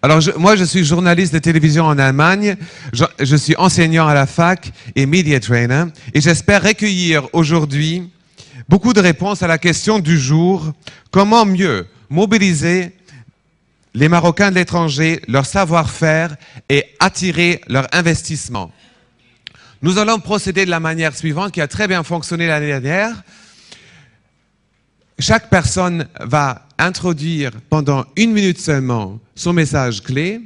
Alors, moi, je suis journaliste de télévision en Allemagne. Je suis enseignant à la fac et media trainer. Et j'espère recueillir aujourd'hui beaucoup de réponses à la question du jour. Comment mieux mobiliser les Marocains de l'étranger, leur savoir-faire et attirer leur investissement? Nous allons procéder de la manière suivante qui a très bien fonctionné l'année dernière. Chaque personne va introduire pendant 1 minute seulement son message clé.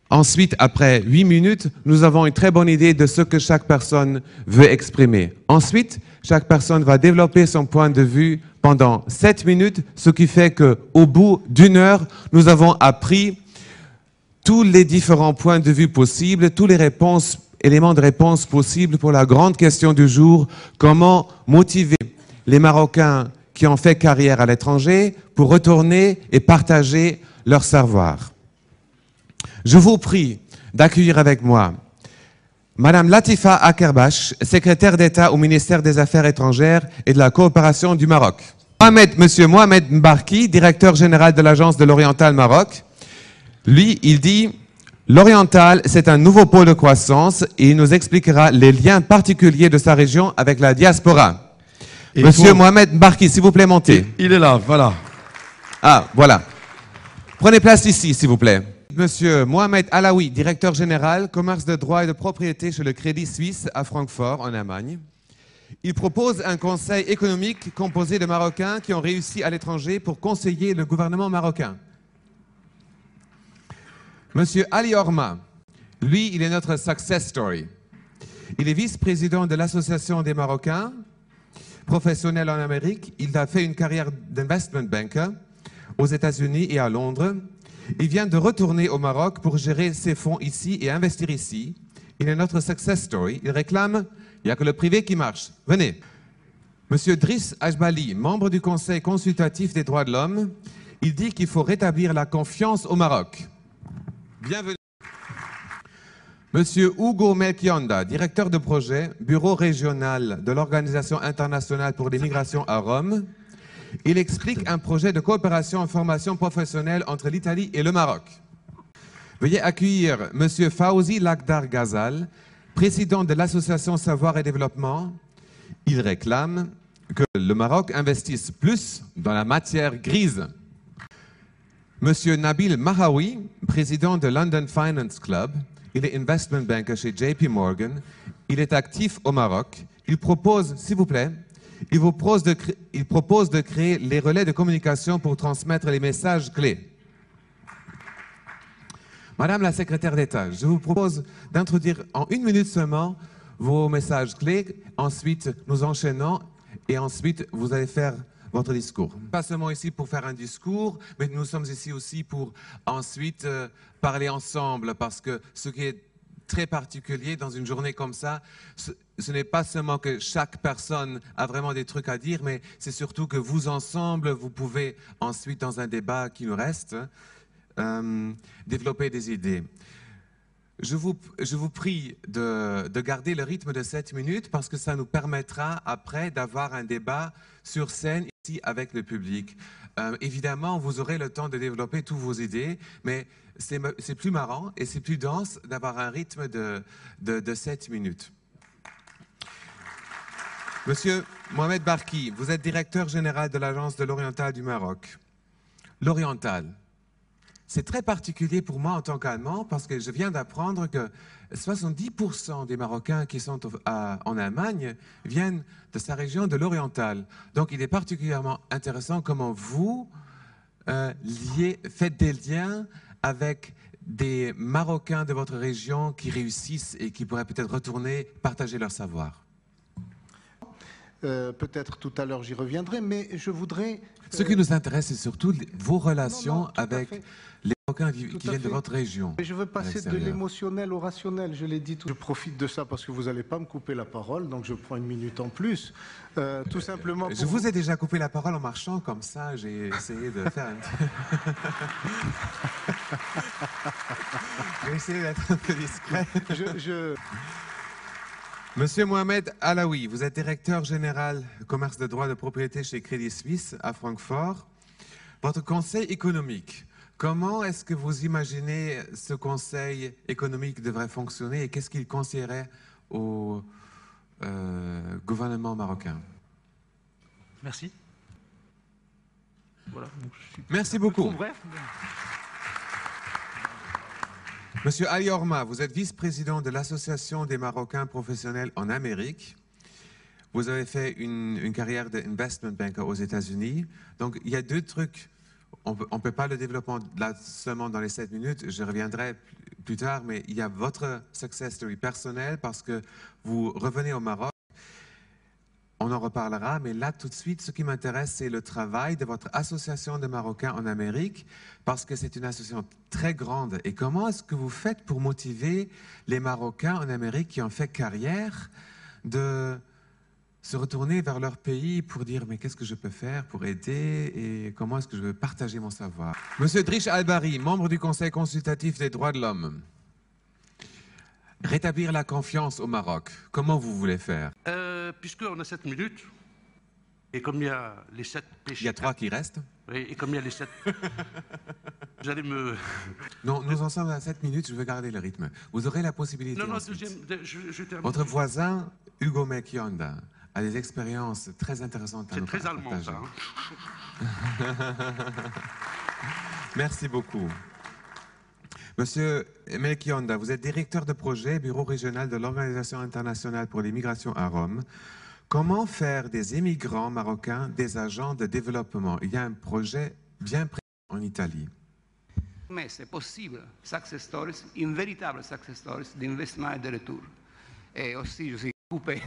Ensuite, après 8 minutes, nous avons une très bonne idée de ce que chaque personne veut exprimer. Ensuite, chaque personne va développer son point de vue pendant 7 minutes, ce qui fait qu'au bout d'1 heure, nous avons appris tous les différents points de vue possibles, tous les éléments de réponse possibles pour la grande question du jour, comment motiver les Marocains qui ont fait carrière à l'étranger pour retourner et partager leur savoir. Je vous prie d'accueillir avec moi Madame Latifa Akerbash, secrétaire d'État au ministère des Affaires étrangères et de la coopération du Maroc. Monsieur Mohamed Mbarki, directeur général de l'Agence de l'Oriental Maroc. Lui, il dit « L'Oriental, c'est un nouveau pôle de croissance et il nous expliquera les liens particuliers de sa région avec la diaspora. » Monsieur Mohamed Mbarki, s'il vous plaît, montez. Il est là, voilà. Ah, voilà. Prenez place ici, s'il vous plaît. Monsieur Mohamed Alaoui, directeur général, commerce de droit et de propriété chez le Crédit Suisse à Francfort, en Allemagne. Il propose un conseil économique composé de Marocains qui ont réussi à l'étranger pour conseiller le gouvernement marocain. Monsieur Ali Orma, lui, il est notre success story. Il est vice-président de l'Association des Marocains, professionnel en Amérique. Il a fait une carrière d'investment banker aux États-Unis et à Londres. Il vient de retourner au Maroc pour gérer ses fonds ici et investir ici. Il est notre success story. Il réclame, il n'y a que le privé qui marche. Venez. Monsieur Driss Ajbali, membre du Conseil consultatif des droits de l'homme, il dit qu'il faut rétablir la confiance au Maroc. Bienvenue. Monsieur Hugo Melchionda, directeur de projet, bureau régional de l'Organisation internationale pour les migrations à Rome. Il explique un projet de coopération en formation professionnelle entre l'Italie et le Maroc. Veuillez accueillir Monsieur Fawzi Lakhdar Ghazal, président de l'association Savoir et Développement. Il réclame que le Maroc investisse plus dans la matière grise. Monsieur Nabil Mahawi, président de London Finance Club. Il est investment banker chez JP Morgan. Il est actif au Maroc. Il propose, s'il vous plaît, il propose de créer les relais de communication pour transmettre les messages clés. Madame la secrétaire d'État, je vous propose d'introduire en 1 minute seulement vos messages clés. Ensuite, nous enchaînons et ensuite, vous allez faire votre discours. Pas seulement ici pour faire un discours, mais nous sommes ici aussi pour ensuite parler ensemble, parce que ce qui est très particulier dans une journée comme ça, ce n'est pas seulement que chaque personne a vraiment des trucs à dire, mais c'est surtout que vous ensemble, vous pouvez ensuite, dans un débat qui nous reste, développer des idées. Je vous prie de garder le rythme de 7 minutes parce que ça nous permettra après d'avoir un débat sur scène ici avec le public. Évidemment, vous aurez le temps de développer toutes vos idées, mais c'est plus marrant et c'est plus dense d'avoir un rythme de 7 minutes. Monsieur Mohamed Barki, vous êtes directeur général de l'Agence de l'Oriental du Maroc. L'Oriental. C'est très particulier pour moi en tant qu'Allemand parce que je viens d'apprendre que 70% des Marocains qui sont en Allemagne viennent de sa région de l'Oriental. Donc il est particulièrement intéressant comment vous faites des liens avec des Marocains de votre région qui réussissent et qui pourraient peut-être retourner partager leur savoir. Peut-être tout à l'heure j'y reviendrai, mais je voudrais... Ce qui nous intéresse, c'est surtout vos relations avec les Marocains qui viennent de votre région. Mais je veux passer de l'émotionnel au rationnel, je l'ai dit. Je profite de ça parce que vous n'allez pas me couper la parole, donc je prends 1 minute en plus. Tout simplement pour... Je vous ai déjà coupé la parole en marchant comme ça, j'ai essayé de faire j'ai essayé d'être un peu discret. Monsieur Mohamed Alaoui, vous êtes directeur général commerce de droit de propriété chez Crédit Suisse à Francfort. Votre conseil économique comment est-ce que vous imaginez ce Conseil économique devrait fonctionner et qu'est-ce qu'il conseillerait au gouvernement marocain? Merci. Voilà, donc merci beaucoup. Bref. Monsieur Ali Orma, vous êtes vice-président de l'Association des Marocains professionnels en Amérique. Vous avez fait une carrière d'investment banker aux États-Unis. Donc, il y a deux trucs. On ne peut pas le développer là seulement dans les 7 minutes. Je reviendrai plus tard, mais il y a votre success story personnelle parce que vous revenez au Maroc. On en reparlera, mais là, tout de suite, ce qui m'intéresse, c'est le travail de votre association de Marocains en Amérique, parce que c'est une association très grande. Et comment est-ce que vous faites pour motiver les Marocains en Amérique qui ont fait carrière de se retourner vers leur pays pour dire mais qu'est-ce que je peux faire pour aider et comment est-ce que je veux partager mon savoir? Monsieur Drish Albari, membre du Conseil consultatif des droits de l'homme. Rétablir la confiance au Maroc, comment vous voulez faire? Puisqu'on a 7 minutes, et comme il y a les 7 péchés... Il y a 3 qui restent? Oui, et comme il y a les 7... Vous allez me... Non, nous en sommes à 7 minutes, je veux garder le rythme. Vous aurez la possibilité ensuite. Je termine. Votre voisin, Hugo Mekionda, a des expériences très intéressantes à nous partager. C'est très allemand, ça. Merci beaucoup. Monsieur Melkionda, vous êtes directeur de projet, bureau régional de l'Organisation internationale pour les migrations à Rome. Comment faire des immigrants marocains des agents de développement? Il y a un projet bien précis en Italie. Mais c'est possible, success stories, une véritable success stories d'investissement et de retour. Et aussi, je suis coupé.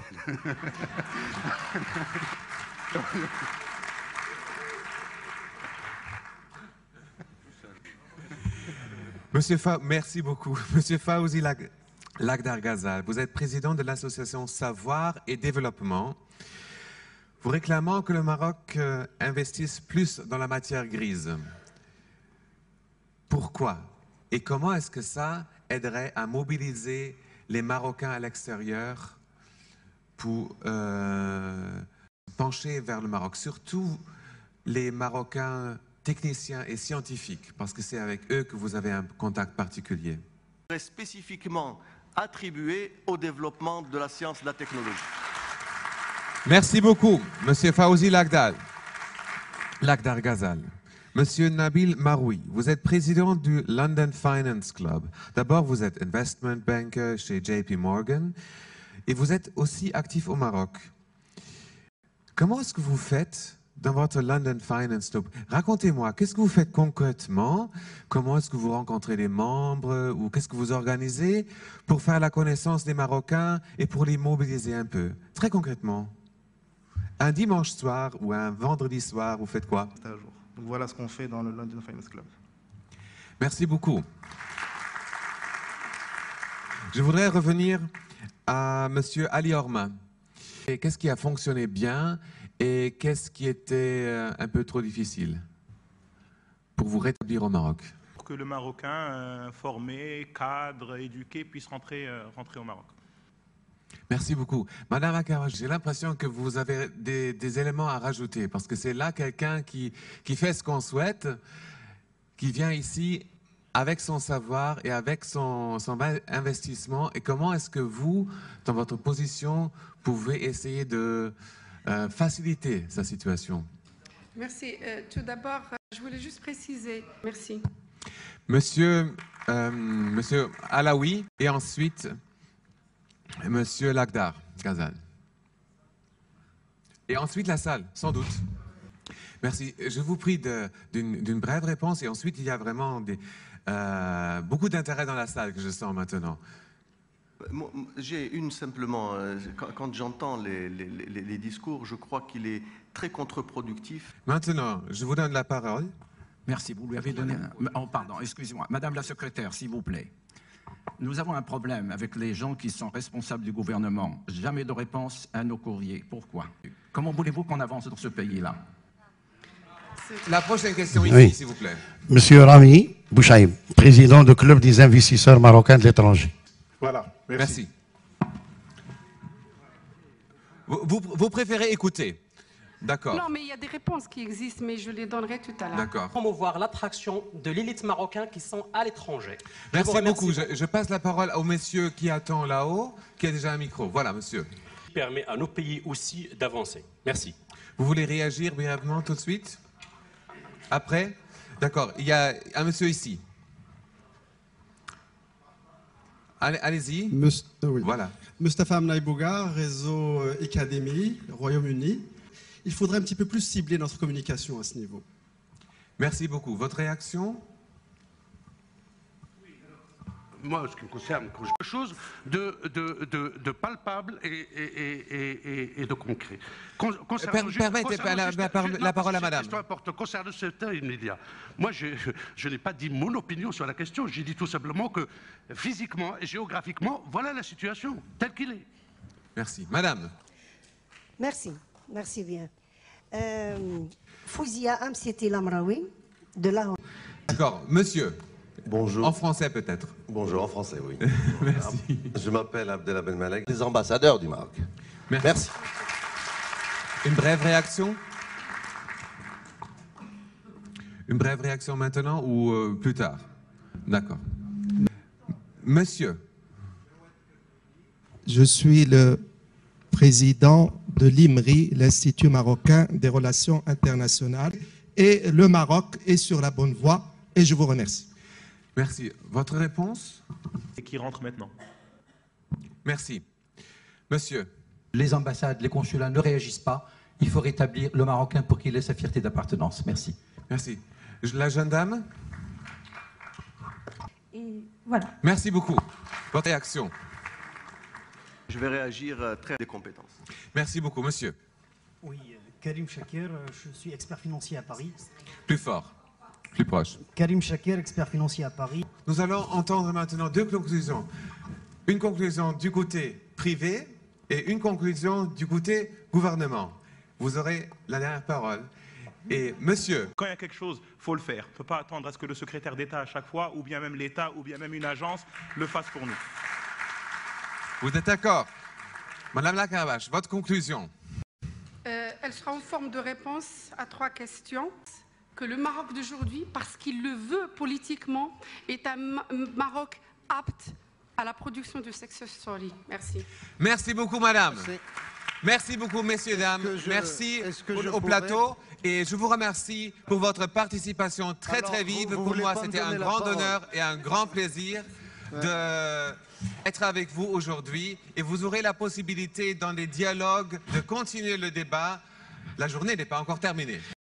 Monsieur merci beaucoup. Monsieur Fawzi Lagdar Ghazal, vous êtes président de l'association Savoir et Développement. Vous réclamez que le Maroc investisse plus dans la matière grise. Pourquoi? Et comment est-ce que ça aiderait à mobiliser les Marocains à l'extérieur pour pencher vers le Maroc, surtout les Marocains techniciens et scientifiques, parce que c'est avec eux que vous avez un contact particulier. Spécifiquement attribué au développement de la science et de la technologie. Merci beaucoup, Monsieur Fawzi Lagdar Ghazal. Monsieur Nabil Maroui, vous êtes président du London Finance Club. D'abord, vous êtes investment banker chez JP Morgan et vous êtes aussi actif au Maroc. Comment est-ce que vous faites dans votre London Finance Club? Racontez-moi, qu'est-ce que vous faites concrètement? Comment est-ce que vous rencontrez les membres? Ou qu'est-ce que vous organisez pour faire la connaissance des Marocains et pour les mobiliser un peu? Très concrètement. Un dimanche soir ou un vendredi soir, vous faites quoi? Donc voilà ce qu'on fait dans le London Finance Club. Merci beaucoup. Je voudrais revenir à Monsieur Ali Orma. Qu'est-ce qui a fonctionné bien et qu'est-ce qui était un peu trop difficile pour vous rétablir au Maroc? Pour que le Marocain formé, cadre, éduqué puisse rentrer au Maroc. Merci beaucoup. Madame Akara, j'ai l'impression que vous avez des éléments à rajouter parce que c'est là quelqu'un qui fait ce qu'on souhaite, qui vient ici avec son savoir et avec son investissement. Et comment est-ce que vous, dans votre position, pouvez essayer de faciliter sa situation? Merci. Tout d'abord, je voulais juste préciser. Merci. Monsieur Alaoui et ensuite Monsieur Lagdar Ghazal. Et ensuite la salle, sans doute. Merci. Je vous prie d'une brève réponse et ensuite il y a vraiment beaucoup d'intérêt dans la salle que je sens maintenant. J'ai une simplement, quand j'entends les discours, je crois qu'il est très contre-productif. Maintenant, je vous donne la parole. Merci, vous lui avez donné... Oh, pardon, excusez-moi. Madame la secrétaire, s'il vous plaît. Nous avons un problème avec les gens qui sont responsables du gouvernement. Jamais de réponse à nos courriers. Pourquoi? Comment voulez-vous qu'on avance dans ce pays-là? La prochaine question ici, oui. S'il vous plaît. Monsieur Rami Bouchaïm, président du Club des investisseurs marocains de l'étranger. Voilà, merci. Vous préférez écouter. D'accord. Non, mais il y a des réponses qui existent, mais je les donnerai tout à l'heure. D'accord. Promouvoir l'attraction de l'élite marocaine qui sont à l'étranger. Merci beaucoup. Je passe la parole au monsieur qui attend là-haut, qui a déjà un micro. Voilà, monsieur. Qui permet à nos pays aussi d'avancer. Merci. Vous voulez réagir brièvement tout de suite? Après? D'accord. Il y a un monsieur ici. Allez-y. Oui. Voilà. Mustafa Amnaï Bougar, réseau Académie, Royaume-Uni. Il faudrait un petit peu plus cibler notre communication à ce niveau. Merci beaucoup. Votre réaction? Moi, ce qui me concerne, quelque chose de palpable et de concret. Permettez la parole à madame. Concernant ce temps immédiat, moi, je n'ai pas dit mon opinion sur la question. J'ai dit tout simplement que physiquement et géographiquement, voilà la situation telle qu'il est. Merci. Madame. Merci. Merci bien. Fouzia Amsieti Lamraoui, de la... D'accord. Monsieur. Bonjour. En français peut-être. Bonjour, en français, oui. Merci. Je m'appelle Abdel Benmalek, des ambassadeurs du Maroc. Merci. Une brève réaction? Une brève réaction maintenant ou plus tard? D'accord. Monsieur. Je suis le président de l'IMRI, l'Institut marocain des relations internationales. Et le Maroc est sur la bonne voie et je vous remercie. Merci. Votre réponse? Et qui rentre maintenant. Merci. Monsieur. Les ambassades, les consulats ne réagissent pas. Il faut rétablir le Marocain pour qu'il ait sa fierté d'appartenance. Merci. Merci. La jeune dame? Et voilà. Merci beaucoup. Votre réaction? Je vais réagir très des compétences. Merci beaucoup, monsieur. Oui, Karim Chakir, je suis expert financier à Paris. Plus fort. Plus proche. Karim Chakir, expert financier à Paris. Nous allons entendre maintenant deux conclusions. Une conclusion du côté privé et une conclusion du côté gouvernement. Vous aurez la dernière parole. Et monsieur... Quand il y a quelque chose, il faut le faire. On ne peut pas attendre à ce que le secrétaire d'État à chaque fois, ou bien même l'État, ou bien même une agence, le fasse pour nous. Vous êtes d'accord? Madame Lacaravache, votre conclusion? Elle sera en forme de réponse à 3 questions. Que le Maroc d'aujourd'hui, parce qu'il le veut politiquement, est un Maroc apte à la production de success story. Merci. Merci beaucoup, madame. Merci beaucoup, messieurs, dames. Merci au plateau. Et je vous remercie pour votre participation très vive. Pour moi, c'était un grand honneur et un grand plaisir d'être avec vous aujourd'hui. Et vous aurez la possibilité, dans les dialogues, de continuer le débat. La journée n'est pas encore terminée.